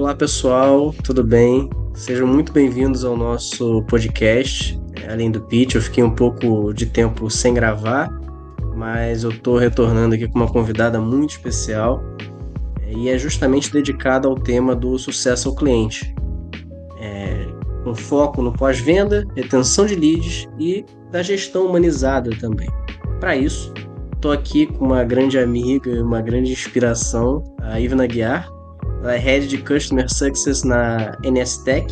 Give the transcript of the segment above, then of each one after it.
Olá pessoal, tudo bem? Sejam muito bem-vindos ao nosso podcast. Além do pitch, eu fiquei um pouco de tempo sem gravar, mas eu estou retornando aqui com uma convidada muito especial e é justamente dedicada ao tema do sucesso ao cliente, com foco no pós-venda, retenção de leads e da gestão humanizada também. Para isso, estou aqui com uma grande amiga, uma grande inspiração, a Ivna Guiar. Ela é Head de Customer Success na NSTech,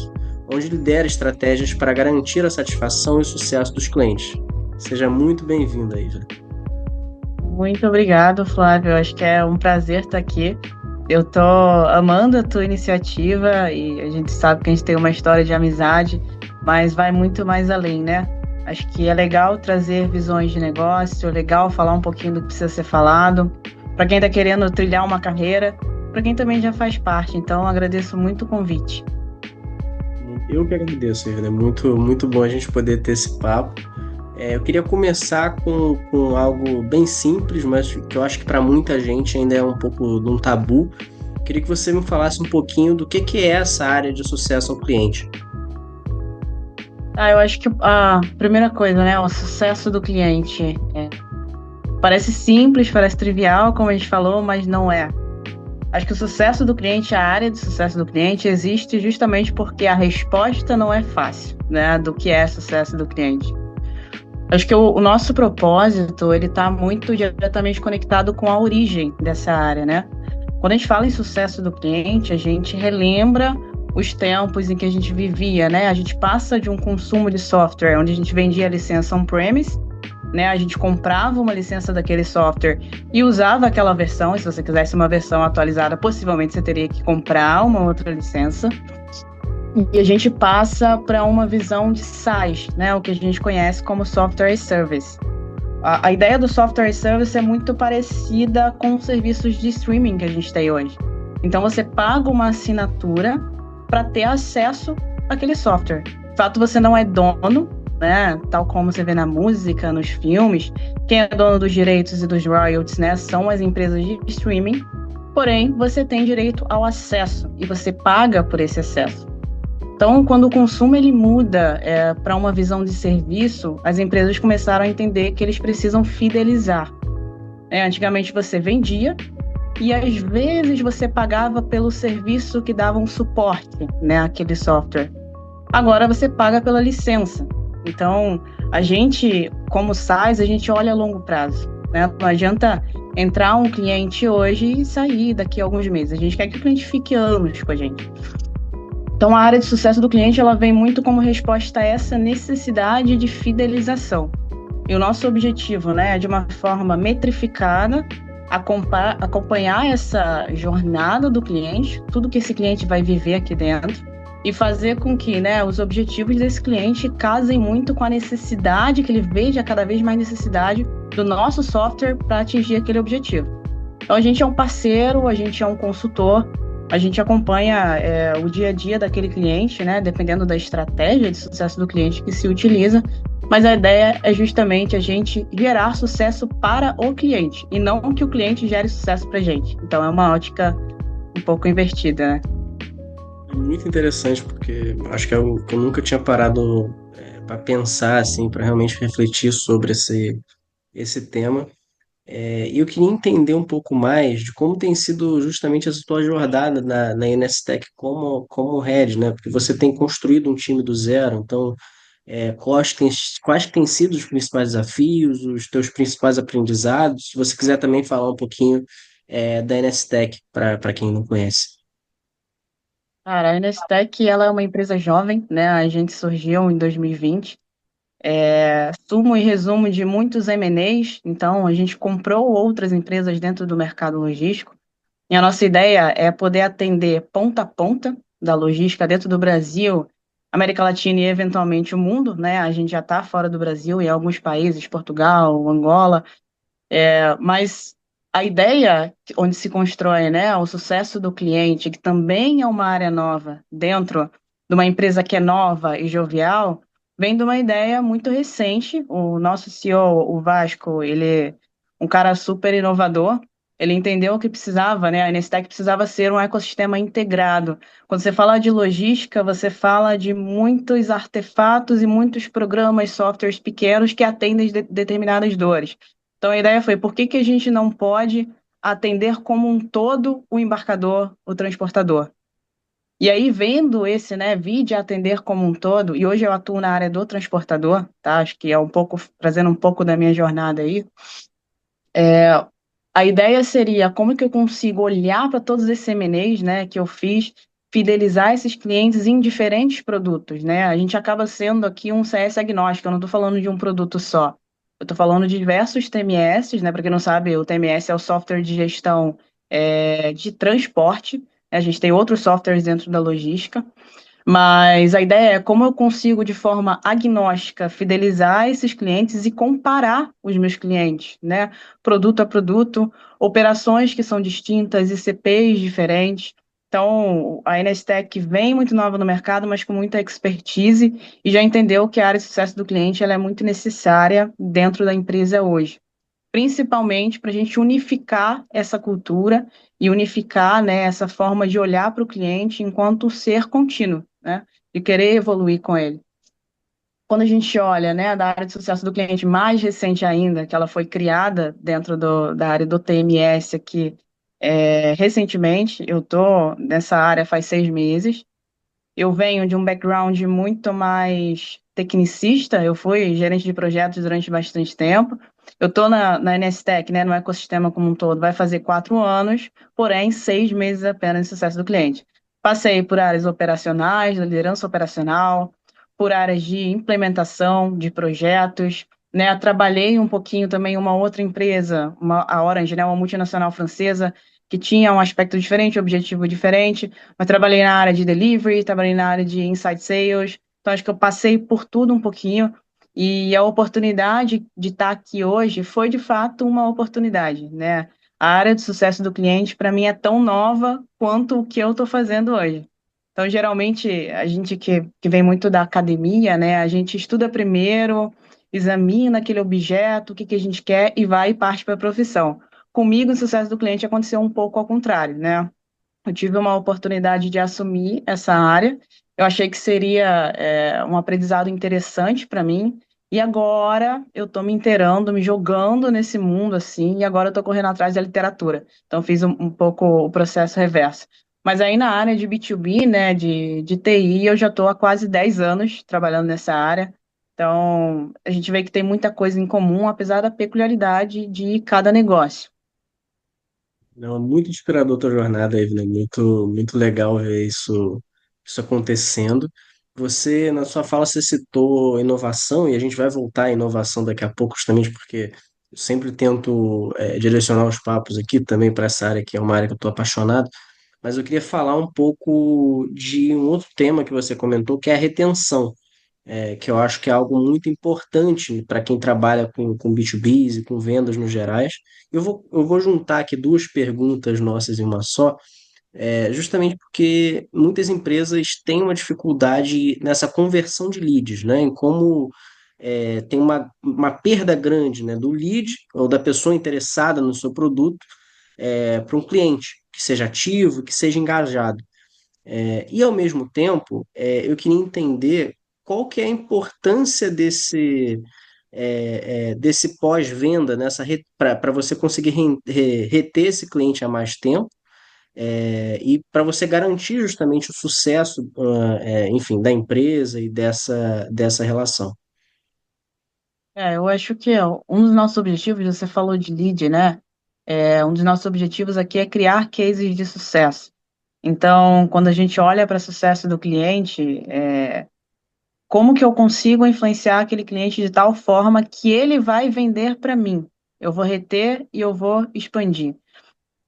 onde lidera estratégias para garantir a satisfação e o sucesso dos clientes. Seja muito bem-vinda, Ivna. Muito obrigado, Flávio. Eu acho que é um prazer estar aqui. Eu tô amando a tua iniciativa e a gente sabe que a gente tem uma história de amizade, mas vai muito mais além, né? Acho que é legal trazer visões de negócio, legal falar um pouquinho do que precisa ser falado, para quem está querendo trilhar uma carreira, para quem também já faz parte. Então, agradeço muito o convite. Eu que agradeço, Ivna. É muito bom a gente poder ter esse papo. Eu queria começar com algo bem simples, mas que eu acho que para muita gente ainda é um pouco de um tabu. Queria que você me falasse um pouquinho do que é essa área de sucesso ao cliente. Eu acho que a primeira coisa, né, o sucesso do cliente. Parece simples, parece trivial, como a gente falou, mas não é. Acho que o sucesso do cliente, a área de sucesso do cliente, existe justamente porque a resposta não é fácil, né, do que é sucesso do cliente. Acho que o nosso propósito, ele está muito diretamente conectado com a origem dessa área, né? Quando a gente fala em sucesso do cliente, a gente relembra os tempos em que a gente vivia, né? A gente passa de um consumo de software, onde a gente vendia a licença on-premise, né? A gente comprava uma licença daquele software e usava aquela versão, e se você quisesse uma versão atualizada, possivelmente você teria que comprar uma outra licença. E a gente passa para uma visão de SaaS, né? O que a gente conhece como Software as Service. A ideia do Software as Service é muito parecida com os serviços de streaming que a gente tem hoje. Então, você paga uma assinatura para ter acesso àquele software. De fato, você não é dono, né? Tal como você vê na música, nos filmes. Quem é dono dos direitos e dos royalties, né? São as empresas de streaming. Porém, você tem direito ao acesso e você paga por esse acesso. Então, quando o consumo ele muda para uma visão de serviço, as empresas começaram a entender que eles precisam fidelizar. Antigamente você vendia e às vezes você pagava pelo serviço que dava um suporte, né, àquele software. Agora você paga pela licença. Então, a gente, como SaaS, a gente olha a longo prazo, né? Não adianta entrar um cliente hoje e sair daqui a alguns meses. A gente quer que o cliente fique anos com a gente. Então, a área de sucesso do cliente, ela vem muito como resposta a essa necessidade de fidelização. E o nosso objetivo, né, é de uma forma metrificada, acompanhar essa jornada do cliente, tudo que esse cliente vai viver aqui dentro, e fazer com que, né, os objetivos desse cliente casem muito com a necessidade, que ele veja cada vez mais necessidade do nosso software para atingir aquele objetivo. Então, a gente é um parceiro, a gente é um consultor, a gente acompanha o dia a dia daquele cliente, né? Dependendo da estratégia de sucesso do cliente que se utiliza, mas a ideia é justamente a gente gerar sucesso para o cliente e não que o cliente gere sucesso para a gente. Então é uma ótica um pouco invertida, né? É muito interessante porque acho que é algo que eu nunca tinha parado para pensar, assim, para realmente refletir sobre esse tema. E eu queria entender um pouco mais de como tem sido justamente essa tua jornada na NSTech como head, né? Porque você tem construído um time do zero, então quais têm sido os principais desafios, os teus principais aprendizados? Se você quiser também falar um pouquinho da NSTech para quem não conhece. Cara, a Inestec, ela é uma empresa jovem, né? A gente surgiu em 2020. Sumo e resumo de muitos M&As, então a gente comprou outras empresas dentro do mercado logístico. E a nossa ideia é poder atender ponta a ponta da logística dentro do Brasil, América Latina e eventualmente o mundo, né? A gente já está fora do Brasil em alguns países, Portugal, Angola, mas a ideia onde se constrói, né, o sucesso do cliente, que também é uma área nova dentro de uma empresa que é nova e jovial, vem de uma ideia muito recente. O nosso CEO, o Vasco, ele é um cara super inovador. Ele entendeu que precisava, né? A Nestec precisava ser um ecossistema integrado. Quando você fala de logística, você fala de muitos artefatos e muitos programas, softwares pequenos que atendem determinadas dores. Então a ideia foi, por que que a gente não pode atender como um todo o embarcador, o transportador? E aí, vendo esse, né, vídeo atender como um todo, e hoje eu atuo na área do transportador, tá? Acho que é um pouco, trazendo um pouco da minha jornada aí. A ideia seria como que eu consigo olhar para todos esses M&As, né, que eu fiz, fidelizar esses clientes em diferentes produtos, né? A gente acaba sendo aqui um CS agnóstico, eu não estou falando de um produto só. Eu estou falando de diversos TMS, né? Para quem não sabe, o TMS é o software de gestão de transporte. A gente tem outros softwares dentro da logística. Mas a ideia é como eu consigo, de forma agnóstica, fidelizar esses clientes e comparar os meus clientes, né? Produto a produto, operações que são distintas, ICPs diferentes. Então, a Nestec vem muito nova no mercado, mas com muita expertise e já entendeu que a área de sucesso do cliente ela é muito necessária dentro da empresa hoje, principalmente para a gente unificar essa cultura e unificar, né, essa forma de olhar para o cliente enquanto ser contínuo, né, de querer evoluir com ele. Quando a gente olha, né, da área de sucesso do cliente mais recente ainda, que ela foi criada dentro da área do TMS aqui, recentemente, eu estou nessa área faz 6 meses. Eu venho de um background muito mais tecnicista, eu fui gerente de projetos durante bastante tempo. Eu estou na NSTech, né, no ecossistema como um todo, vai fazer 4 anos, porém 6 meses apenas de sucesso do cliente. Passei por áreas operacionais, da liderança operacional, por áreas de implementação de projetos, né, trabalhei um pouquinho também em uma outra empresa, a Orange, né, uma multinacional francesa, que tinha um aspecto diferente, um objetivo diferente, mas trabalhei na área de delivery, trabalhei na área de inside sales, então acho que eu passei por tudo um pouquinho, e a oportunidade de estar aqui hoje foi de fato uma oportunidade, né? A área de sucesso do cliente, para mim, é tão nova quanto o que eu estou fazendo hoje. Então, geralmente, a gente que vem muito da academia, né? A gente estuda primeiro, examina aquele objeto, o que que a gente quer e vai e parte para a profissão. Comigo, o sucesso do cliente aconteceu um pouco ao contrário, né? Eu tive uma oportunidade de assumir essa área. Eu achei que seria um aprendizado interessante para mim. E agora eu estou me inteirando, me jogando nesse mundo assim, e agora eu estou correndo atrás da literatura. Então fiz um pouco o processo reverso. Mas aí na área de B2B, né, de TI, eu já estou há quase 10 anos trabalhando nessa área. Então a gente vê que tem muita coisa em comum, apesar da peculiaridade de cada negócio. Não, muito inspirador a tua jornada, Evelyn. Muito legal ver isso acontecendo. Você, na sua fala, você citou inovação, e a gente vai voltar à inovação daqui a pouco, justamente porque eu sempre tento direcionar os papos aqui também para essa área, que é uma área que eu estou apaixonado. Mas eu queria falar um pouco de um outro tema que você comentou, que é a retenção, que eu acho que é algo muito importante para quem trabalha com B2Bs e com vendas no gerais. Eu vou juntar aqui duas perguntas nossas em uma só, justamente porque muitas empresas têm uma dificuldade nessa conversão de leads, né? Em como tem uma perda grande, né, do lead ou da pessoa interessada no seu produto para um cliente que seja ativo, que seja engajado. E ao mesmo tempo, eu queria entender qual que é a importância desse pós-venda, para você conseguir reter esse cliente há mais tempo, e para você garantir justamente o sucesso, enfim, da empresa e dessa relação. Eu acho que um dos nossos objetivos, você falou de lead, né? Um dos nossos objetivos aqui é criar cases de sucesso. Então, quando a gente olha para o sucesso do cliente, como que eu consigo influenciar aquele cliente de tal forma que ele vai vender para mim? Eu vou reter e eu vou expandir.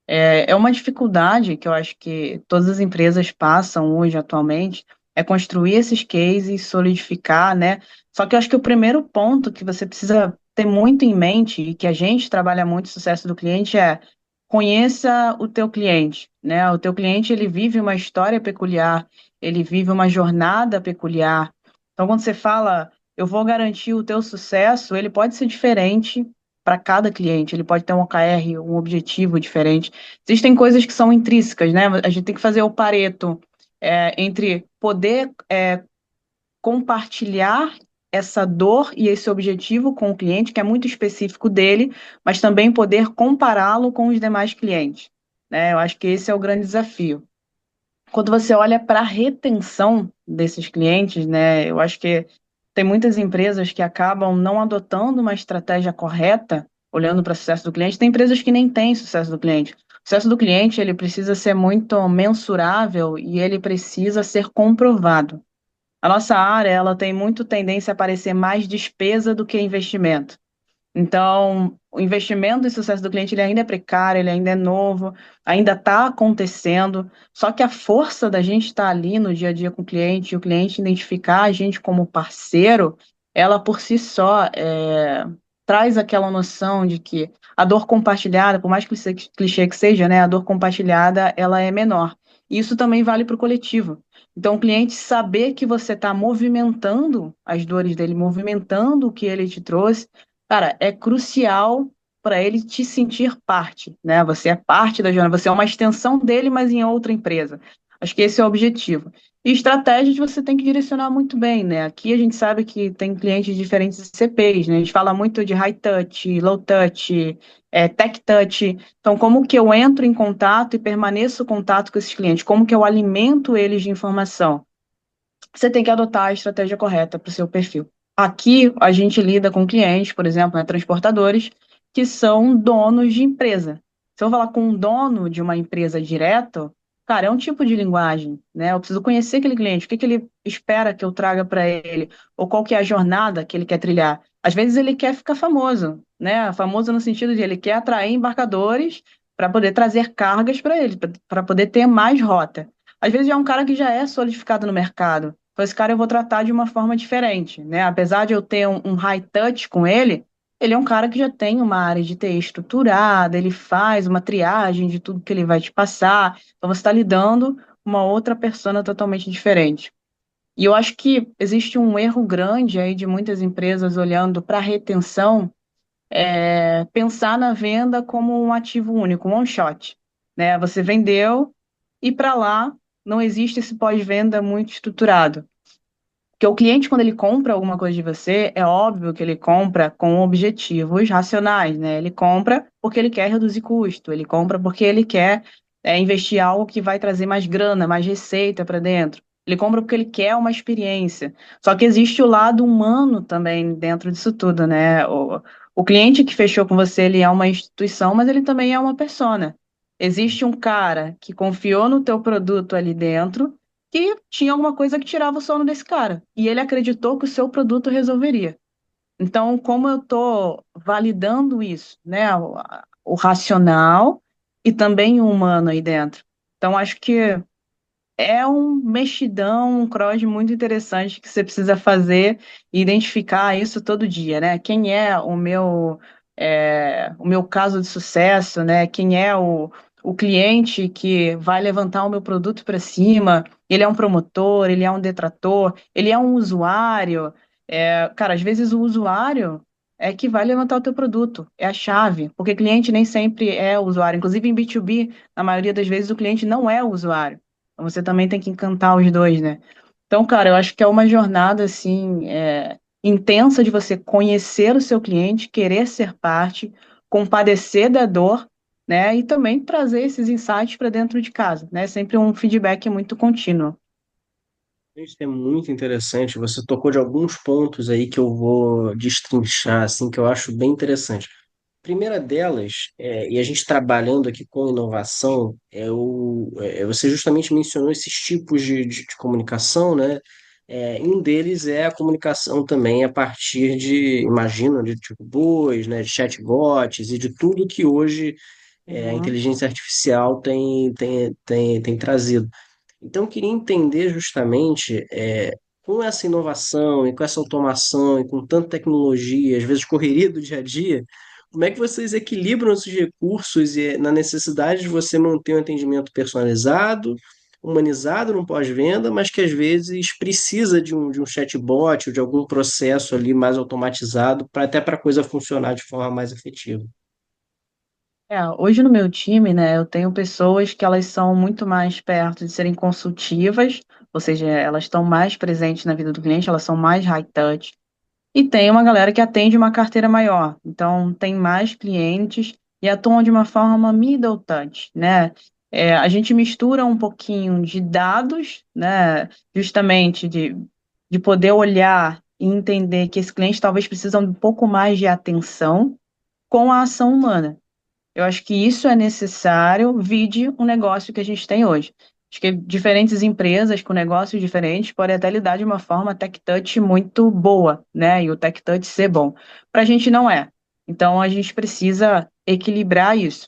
É uma dificuldade que eu acho que todas as empresas passam hoje, atualmente, é construir esses cases, solidificar, né? Só que eu acho que o primeiro ponto que você precisa ter muito em mente, e que a gente trabalha muito o sucesso do cliente, é conheça o teu cliente, né? O teu cliente, ele vive uma história peculiar, ele vive uma jornada peculiar. Então, quando você fala, eu vou garantir o teu sucesso, ele pode ser diferente para cada cliente, ele pode ter um OKR, um objetivo diferente. Existem coisas que são intrínsecas, né? A gente tem que fazer o Pareto entre poder compartilhar essa dor e esse objetivo com o cliente, que é muito específico dele, mas também poder compará-lo com os demais clientes, né? Eu acho que esse é o grande desafio. Quando você olha para a retenção desses clientes, né, eu acho que tem muitas empresas que acabam não adotando uma estratégia correta, olhando para o sucesso do cliente. Tem empresas que nem têm sucesso do cliente. O sucesso do cliente, ele precisa ser muito mensurável e ele precisa ser comprovado. A nossa área, ela tem muito tendência a parecer mais despesa do que investimento. Então, o investimento e sucesso do cliente ele ainda é precário, ele ainda é novo, ainda está acontecendo. Só que a força da gente estar ali no dia a dia com o cliente identificar a gente como parceiro, ela por si só traz aquela noção de que a dor compartilhada, por mais clichê que seja, né, a dor compartilhada ela é menor. E isso também vale para o coletivo. Então, o cliente saber que você está movimentando as dores dele, movimentando o que ele te trouxe, cara, é crucial para ele te sentir parte, né? Você é parte da jornada, você é uma extensão dele, mas em outra empresa. Acho que esse é o objetivo. E estratégias você tem que direcionar muito bem, né? Aqui a gente sabe que tem clientes de diferentes CPs, né? A gente fala muito de high touch, low touch, tech touch. Então, como que eu entro em contato e permaneço em contato com esses clientes? Como que eu alimento eles de informação? Você tem que adotar a estratégia correta para o seu perfil. Aqui, a gente lida com clientes, por exemplo, né, transportadores, que são donos de empresa. Se eu falar com um dono de uma empresa direto, cara, é um tipo de linguagem, né? Eu preciso conhecer aquele cliente, o que que ele espera que eu traga para ele, ou qual que é a jornada que ele quer trilhar. Às vezes ele quer ficar famoso, né? Famoso no sentido de ele quer atrair embarcadores para poder trazer cargas para ele, para poder ter mais rota. Às vezes é um cara que já é solidificado no mercado. Então, esse cara eu vou tratar de uma forma diferente, né? Apesar de eu ter um high touch com ele, ele é um cara que já tem uma área de TI estruturada, ele faz uma triagem de tudo que ele vai te passar. Então, você está lidando com uma outra persona totalmente diferente. E eu acho que existe um erro grande aí de muitas empresas olhando para a retenção, pensar na venda como um ativo único, um one shot, né? Você vendeu e para lá não existe esse pós-venda muito estruturado. Porque o cliente, quando ele compra alguma coisa de você, é óbvio que ele compra com objetivos racionais, né? Ele compra porque ele quer reduzir custo, ele compra porque ele quer investir em algo que vai trazer mais grana, mais receita para dentro. Ele compra porque ele quer uma experiência. Só que existe o lado humano também dentro disso tudo, né? O cliente que fechou com você, ele é uma instituição, mas ele também é uma persona. Existe um cara que confiou no teu produto ali dentro que tinha alguma coisa que tirava o sono desse cara. E ele acreditou que o seu produto resolveria. Então, como eu estou validando isso, né? O racional e também o humano aí dentro. Então, acho que é um mexidão, um cross muito interessante que você precisa fazer e identificar isso todo dia, né? Quem é o meu caso de sucesso, né? Quem é o cliente que vai levantar o meu produto para cima? Ele é um promotor, ele é um detrator, ele é um usuário. Cara, às vezes o usuário é que vai levantar o teu produto, é a chave, porque cliente nem sempre é o usuário. Inclusive em B2B, na maioria das vezes o cliente não é o usuário. Então, você também tem que encantar os dois, né? Então, cara, eu acho que é uma jornada, assim, intensa de você conhecer o seu cliente, querer ser parte, compadecer da dor, né? E também trazer esses insights para dentro de casa, né? Sempre um feedback muito contínuo. Isso é muito interessante. Você tocou de alguns pontos aí que eu vou destrinchar, assim, que eu acho bem interessante. Primeira delas, e a gente trabalhando aqui com inovação, você justamente mencionou esses tipos de comunicação, né? E um deles é a comunicação também a partir de, imagino, de tipo bois, né? De chatbots e de tudo que hoje a Uhum. inteligência artificial tem trazido. Então, eu queria entender justamente, com essa inovação e com essa automação e com tanta tecnologia, às vezes correria do dia a dia, como é que vocês equilibram esses recursos e na necessidade de você manter um atendimento personalizado humanizado no pós-venda, mas que às vezes precisa de um chatbot ou de algum processo ali mais automatizado para até para a coisa funcionar de forma mais efetiva. Hoje no meu time, né, eu tenho pessoas que elas são muito mais perto de serem consultivas, ou seja, elas estão mais presentes na vida do cliente, elas são mais high touch. E tem uma galera que atende uma carteira maior, então tem mais clientes e atuam de uma forma middle touch, né? A gente mistura um pouquinho de dados, né? Justamente de poder olhar e entender que esse cliente talvez precisa de um pouco mais de atenção com a ação humana. Eu acho que isso é necessário, vide o negócio que a gente tem hoje. Acho que diferentes empresas com negócios diferentes podem até lidar de uma forma tech touch muito boa, né? E o tech touch ser bom. Para a gente não é. Então a gente precisa equilibrar isso.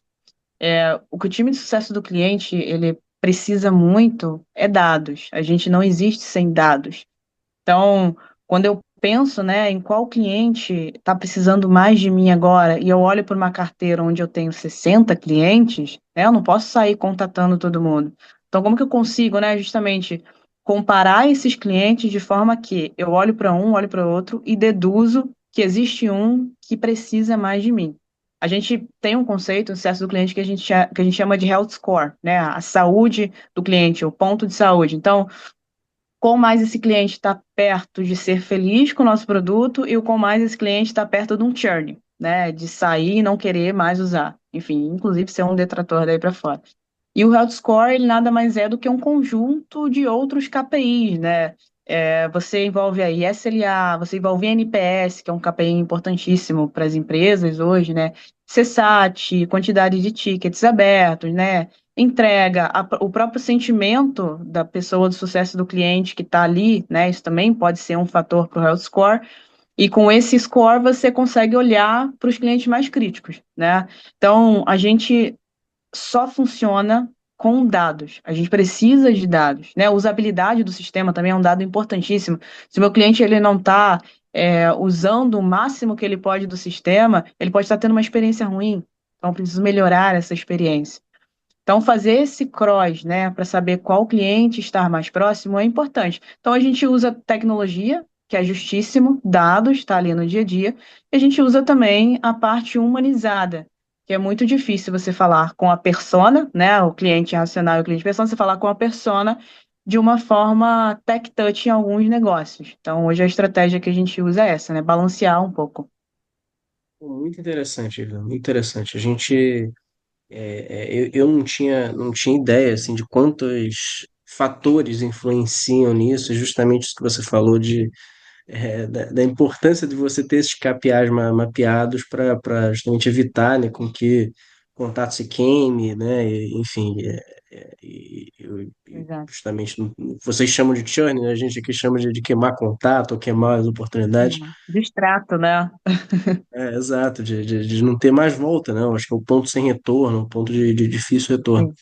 O que o time de sucesso do cliente ele precisa muito é dados. A gente não existe sem dados. Então, quando eu penso, né, em qual cliente está precisando mais de mim agora, e eu olho para uma carteira onde eu tenho 60 clientes, né, eu não posso sair contatando todo mundo. Então, como que eu consigo, né, justamente comparar esses clientes de forma que eu olho para um, olho para outro e deduzo que existe um que precisa mais de mim. A gente tem um conceito no sucesso do cliente que a gente chama de health score, né, a saúde do cliente, o ponto de saúde. Então, quão mais esse cliente está perto de ser feliz com o nosso produto e o quão mais esse cliente está perto de um churn, né? De sair e não querer mais usar. Enfim, inclusive ser um detrator daí para fora. E o Health Score, ele nada mais é do que um conjunto de outros KPIs, né? Você envolve aí SLA, você envolve NPS, que é um KPI importantíssimo para as empresas hoje, né? CSAT, quantidade de tickets abertos, né? Entrega, o próprio sentimento da pessoa do sucesso do cliente que está ali, né? Isso também pode ser um fator para o Health Score. E com esse score você consegue olhar para os clientes mais críticos, né? Então, a gente só funciona com dados. A gente precisa de dados, né? A usabilidade do sistema também é um dado importantíssimo. Se o meu cliente ele não está usando o máximo que ele pode do sistema, ele pode estar tendo uma experiência ruim. Então, eu preciso melhorar essa experiência. Então, fazer esse cross, né, para saber qual cliente estar mais próximo é importante. Então, a gente usa tecnologia, que é justíssimo, dados, está ali no dia a dia, e a gente usa também a parte humanizada, que é muito difícil você falar com a persona, né, o cliente racional e o cliente persona, você falar com a persona de uma forma tech touch em alguns negócios. Então, hoje a estratégia que a gente usa é essa, né, balancear um pouco. Muito interessante, Ivan, muito interessante. A gente, eu não tinha ideia assim de quantos fatores influenciam nisso, justamente isso que você falou da importância de você ter esses KPIs mapeados para justamente evitar, né, com que o contato se queime, né, enfim, e Exato. justamente vocês chamam de churn, né, a gente aqui chama de queimar contato ou queimar as oportunidades. Distrato, né? Exato, de não ter mais volta, né? Eu acho que é o ponto sem retorno, o ponto de difícil retorno. Sim.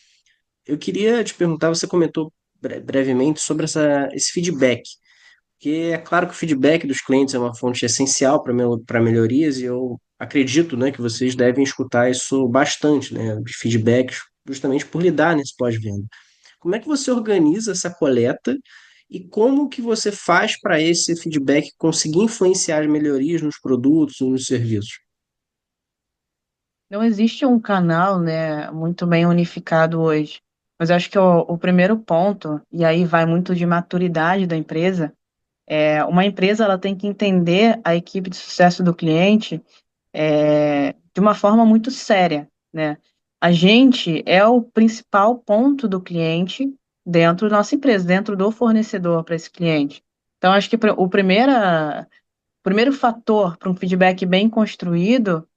Eu queria te perguntar, você comentou brevemente sobre esse feedback, porque é claro que o feedback dos clientes é uma fonte essencial para melhorias e eu acredito, né, que vocês devem escutar isso bastante, né, de feedbacks, justamente por lidar nesse pós-venda. Como é que você organiza essa coleta e como que você faz para esse feedback conseguir influenciar as melhorias nos produtos ou nos serviços? Não existe um canal, né, muito bem unificado hoje. Mas eu acho que o primeiro ponto, e aí vai muito de maturidade da empresa, uma empresa ela tem que entender a equipe de sucesso do cliente de uma forma muito séria, né? A gente é o principal ponto do cliente dentro da nossa empresa, dentro do fornecedor para esse cliente. Então, acho que o primeiro fator para um feedback bem construído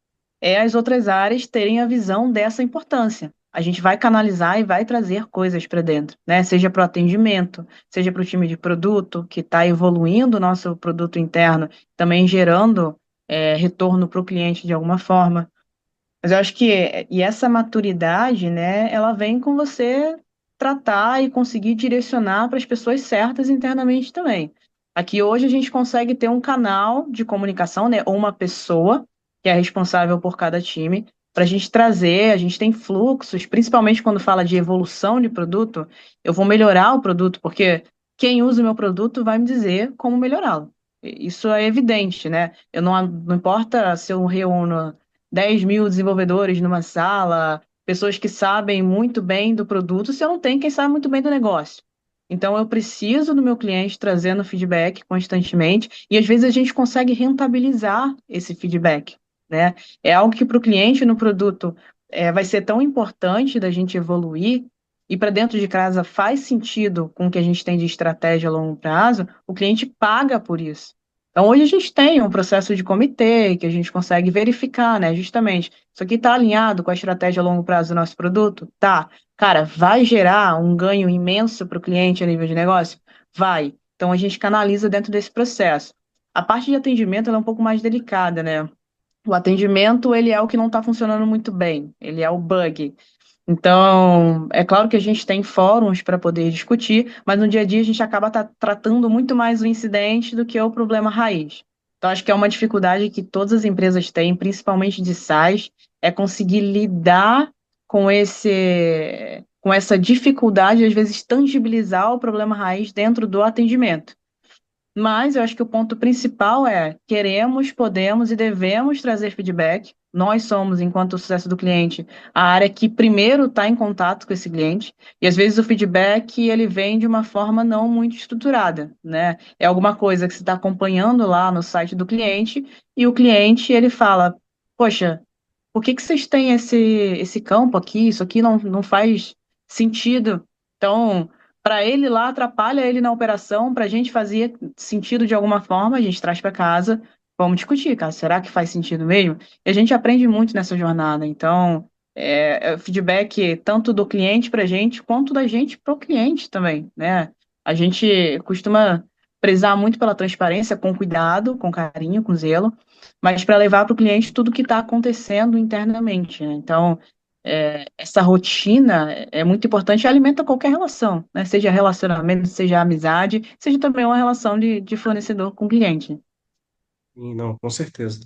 é as outras áreas terem a visão dessa importância. A gente vai canalizar e vai trazer coisas para dentro, né? Seja para o atendimento, seja para o time de produto, que está evoluindo o nosso produto interno, também gerando retorno para o cliente de alguma forma. Mas eu acho que e essa maturidade, né, ela vem com você tratar e conseguir direcionar para as pessoas certas internamente também. Aqui hoje a gente consegue ter um canal de comunicação, né, ou uma pessoa que é responsável por cada time, para a gente trazer, a gente tem fluxos, principalmente quando fala de evolução de produto, eu vou melhorar o produto, porque quem usa o meu produto vai me dizer como melhorá-lo. Isso é evidente, né? Não importa se eu reúno 10 mil desenvolvedores numa sala, pessoas que sabem muito bem do produto, se eu não tenho quem sabe muito bem do negócio. Então, eu preciso do meu cliente trazendo feedback constantemente, e às vezes a gente consegue rentabilizar esse feedback, né? É algo que para o cliente no produto vai ser tão importante da gente evoluir, e para dentro de casa faz sentido com o que a gente tem de estratégia a longo prazo, o cliente paga por isso. Então, hoje a gente tem um processo de comitê que a gente consegue verificar, né? Justamente, isso aqui está alinhado com a estratégia a longo prazo do nosso produto? Tá. Cara, vai gerar um ganho imenso para o cliente a nível de negócio? Vai. Então, a gente canaliza dentro desse processo. A parte de atendimento ela é um pouco mais delicada, né? O atendimento, ele é o que não está funcionando muito bem, ele é o bug. Então, é claro que a gente tem fóruns para poder discutir, mas no dia a dia a gente acaba tratando muito mais o incidente do que o problema raiz. Então, acho que é uma dificuldade que todas as empresas têm, principalmente de SaaS, é conseguir lidar com essa dificuldade, às vezes, tangibilizar o problema raiz dentro do atendimento. Mas eu acho que o ponto principal é queremos, podemos e devemos trazer feedback. Nós somos, enquanto o sucesso do cliente, a área que primeiro está em contato com esse cliente. E às vezes o feedback ele vem de uma forma não muito estruturada, né? É alguma coisa que você está acompanhando lá no site do cliente e o cliente ele fala: Poxa, por que que vocês têm esse campo aqui? Isso aqui não faz sentido. Então, para ele lá, atrapalha ele na operação, para a gente fazia sentido de alguma forma, a gente traz para casa, vamos discutir, cara, será que faz sentido mesmo? E a gente aprende muito nessa jornada. Então, é feedback tanto do cliente para a gente, quanto da gente para o cliente também, né? A gente costuma prezar muito pela transparência, com cuidado, com carinho, com zelo, mas para levar para o cliente tudo que está acontecendo internamente, né? Então, essa rotina é muito importante e alimenta qualquer relação, né? Seja relacionamento, seja amizade, seja também uma relação de fornecedor com cliente. E não, com certeza.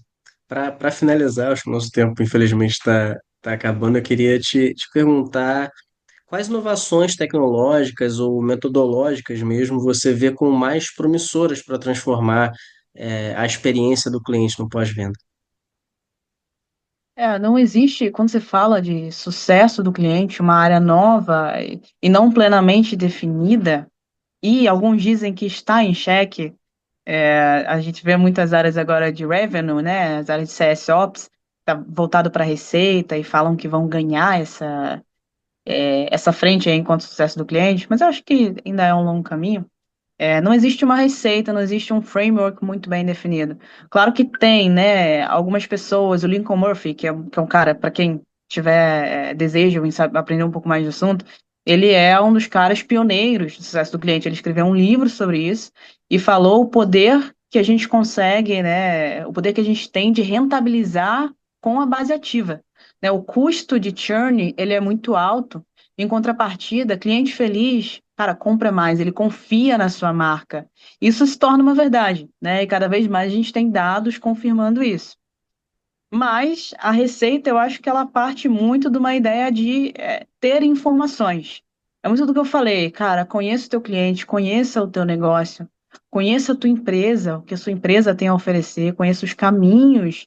Para finalizar, acho que o nosso tempo, infelizmente, está acabando. Eu queria te perguntar quais inovações tecnológicas ou metodológicas mesmo você vê como mais promissoras para transformar a experiência do cliente no pós-venda? Não existe, quando você fala de sucesso do cliente, uma área nova e não plenamente definida, e alguns dizem que está em xeque. A gente vê muitas áreas agora de revenue, né? As áreas de CS Ops, tá voltado para receita e falam que vão ganhar essa frente aí enquanto sucesso do cliente, mas eu acho que ainda é um longo caminho. Não existe uma receita, não existe um framework muito bem definido. Claro que tem, né? Algumas pessoas, o Lincoln Murphy, que é um cara, para quem tiver desejo em aprender um pouco mais do assunto, ele é um dos caras pioneiros do sucesso do cliente. Ele escreveu um livro sobre isso e falou o poder que a gente consegue, né? O poder que a gente tem de rentabilizar com a base ativa, né? O custo de churn, ele é muito alto. Em contrapartida, cliente feliz, cara, compra mais, ele confia na sua marca. Isso se torna uma verdade, né? E cada vez mais a gente tem dados confirmando isso. Mas a receita, eu acho que ela parte muito de uma ideia de ter informações. É muito do que eu falei, cara, conheça o teu cliente, conheça o teu negócio, conheça a tua empresa, o que a sua empresa tem a oferecer, conheça os caminhos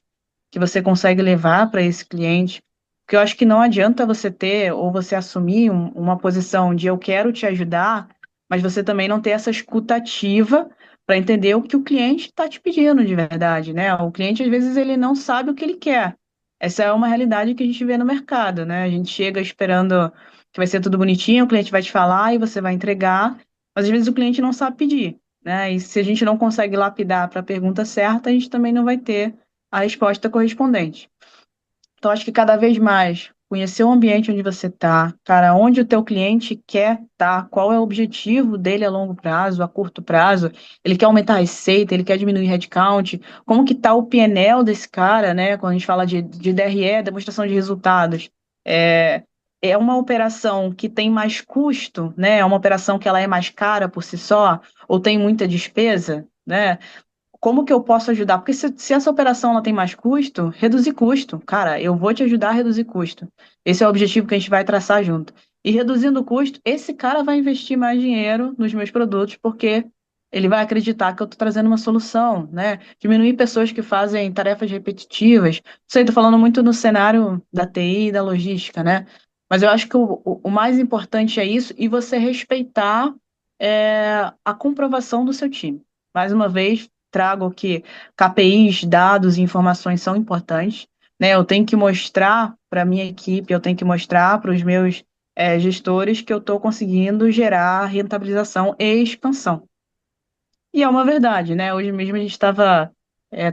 que você consegue levar para esse cliente. Porque eu acho que não adianta você ter ou você assumir uma posição de eu quero te ajudar, mas você também não ter essa escutativa para entender o que o cliente está te pedindo de verdade, né? O cliente, às vezes, ele não sabe o que ele quer. Essa é uma realidade que a gente vê no mercado, né? A gente chega esperando que vai ser tudo bonitinho, o cliente vai te falar e você vai entregar, mas às vezes o cliente não sabe pedir, né? E se a gente não consegue lapidar para a pergunta certa, a gente também não vai ter a resposta correspondente. Então, acho que cada vez mais conhecer o ambiente onde você está, cara, onde o teu cliente quer estar, qual é o objetivo dele a longo prazo, a curto prazo, ele quer aumentar a receita, ele quer diminuir headcount, como que está o PNL desse cara, né, quando a gente fala de DRE, demonstração de resultados, é, é uma operação que tem mais custo, né, é uma operação que ela é mais cara por si só, ou tem muita despesa, né, como que eu posso ajudar? Porque se essa operação ela tem mais custo, reduzir custo. Cara, eu vou te ajudar a reduzir custo. Esse é o objetivo que a gente vai traçar junto. E reduzindo o custo, esse cara vai investir mais dinheiro nos meus produtos, porque ele vai acreditar que eu estou trazendo uma solução, né? Diminuir pessoas que fazem tarefas repetitivas. Sei, estou falando muito no cenário da TI e da logística, né? Mas eu acho que o mais importante é isso e você respeitar a comprovação do seu time. Mais uma vez, trago que KPIs, dados e informações são importantes, né? Eu tenho que mostrar para a minha equipe, eu tenho que mostrar para os meus gestores que eu estou conseguindo gerar rentabilização e expansão. E é uma verdade, né? Hoje mesmo a gente estava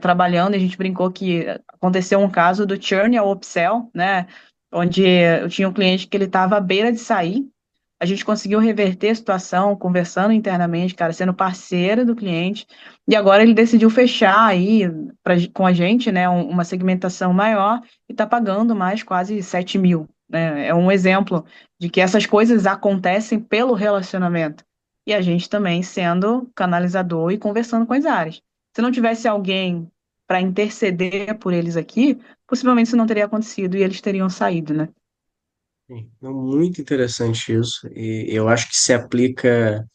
trabalhando e a gente brincou que aconteceu um caso do churn ao upsell, né? Onde eu tinha um cliente que ele estava à beira de sair. A gente conseguiu reverter a situação, conversando internamente, cara, sendo parceiro do cliente. E agora ele decidiu fechar aí com a gente, né? Uma segmentação maior e está pagando mais quase 7 mil, né? É um exemplo de que essas coisas acontecem pelo relacionamento e a gente também sendo canalizador e conversando com as áreas. Se não tivesse alguém para interceder por eles aqui, possivelmente isso não teria acontecido e eles teriam saído, né? Sim, não, muito interessante isso, e eu acho que se aplica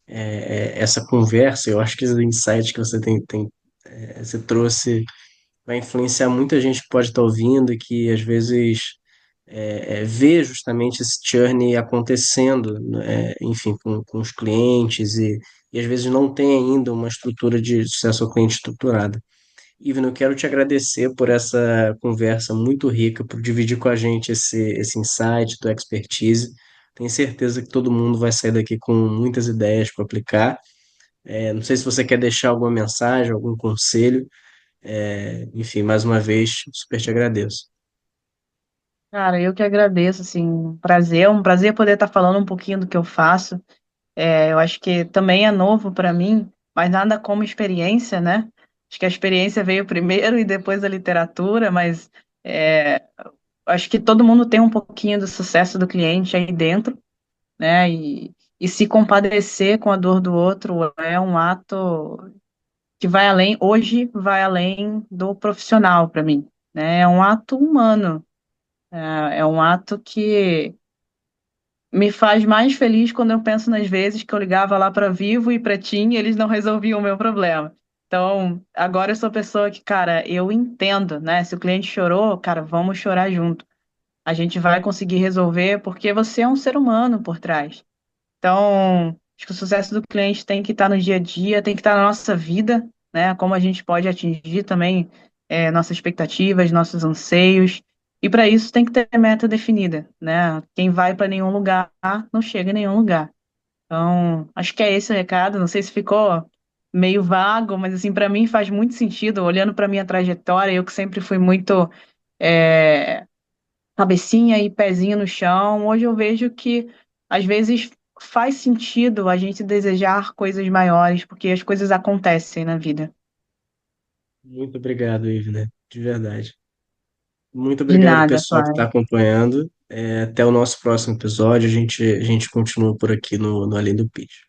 essa conversa, eu acho que esse insight que você você trouxe vai influenciar muita gente que pode estar ouvindo e que às vezes vê justamente esse churn acontecendo, né, enfim, com os clientes e às vezes não tem ainda uma estrutura de sucesso ao cliente estruturada. Ivan, eu quero te agradecer por essa conversa muito rica, por dividir com a gente esse insight, tua expertise. Tenho certeza que todo mundo vai sair daqui com muitas ideias para aplicar. Não sei se você quer deixar alguma mensagem, algum conselho. Enfim, mais uma vez, super te agradeço. Cara, eu que agradeço, assim, um prazer poder estar falando um pouquinho do que eu faço. Eu acho que também é novo para mim, mas nada como experiência, né? Acho que a experiência veio primeiro e depois a literatura, mas é, acho que todo mundo tem um pouquinho do sucesso do cliente aí dentro, né? E se compadecer com a dor do outro é um ato que vai além, hoje vai além do profissional para mim, né? É um ato humano, é um ato que me faz mais feliz quando eu penso nas vezes que eu ligava lá para Vivo e para TIM e eles não resolviam o meu problema. Então, agora eu sou a pessoa que, cara, eu entendo, né? Se o cliente chorou, cara, vamos chorar junto. A gente vai conseguir resolver porque você é um ser humano por trás. Então, acho que o sucesso do cliente tem que estar no dia a dia, tem que estar na nossa vida, né? Como a gente pode atingir também nossas expectativas, nossos anseios. E para isso tem que ter meta definida, né? Quem vai para nenhum lugar não chega em nenhum lugar. Então, acho que é esse o recado. Não sei se ficou meio vago, mas assim, para mim faz muito sentido, olhando para minha trajetória, eu que sempre fui muito é, cabecinha e pezinho no chão. Hoje eu vejo que às vezes faz sentido a gente desejar coisas maiores, porque as coisas acontecem na vida. Muito obrigado, Ivan, de verdade. Muito De obrigado, nada, pessoal, que está Clara. acompanhando. Até o nosso próximo episódio. A gente continua por aqui no Além do Pitch.